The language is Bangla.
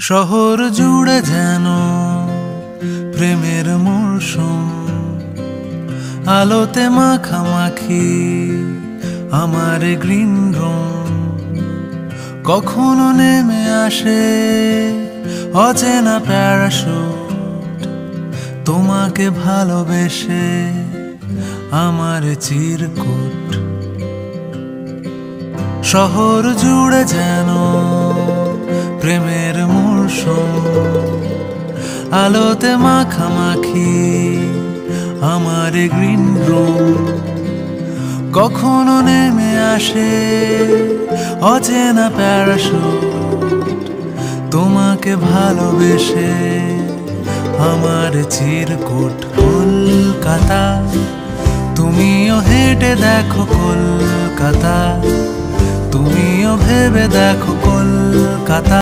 শহর জুড়ে যেন প্রেমের মরশুম, আলোতে মাখামাখি আমার গ্রিন রুম। কখনো নেমে আসে অচেনা প্যারাশুট, তোমাকে ভালোবেসে আমার চিরকুট। শহর জুড়ে যেন প্রেমের মরশুম, আলোতে মাখামাখি আমার গ্রিন রুম। কখনো নেমে আসে অচেনা প্যারাশুট, তোমাকে ভালোবেসে আমার চিরকুট। কলকাতা, তুমিও হেঁটে দেখো কলকাতা, তুমিও ভেবে দেখো কলকাতা।